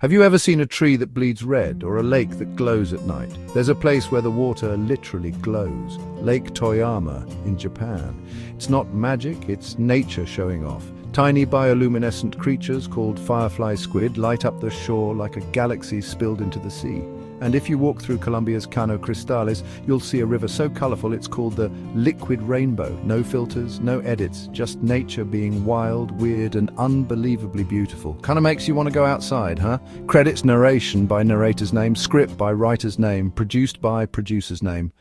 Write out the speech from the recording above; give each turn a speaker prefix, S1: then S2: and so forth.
S1: Have you ever seen a tree that bleeds red or a lake that glows at night? There's a place where the water literally glows. Lake Toyama in Japan. It's not magic, it's nature showing off. Tiny bioluminescent creatures called firefly squid light up the shore like a galaxy spilled into the sea. And if you walk through Colombia's Cano Cristales, you'll see a river so colorful it's called the liquid rainbow. No filters, no edits, just nature being wild, weird, and unbelievably beautiful. Kinda makes you want to go outside, huh? Credits narration by narrator's name, script by writer's name, produced by producer's name.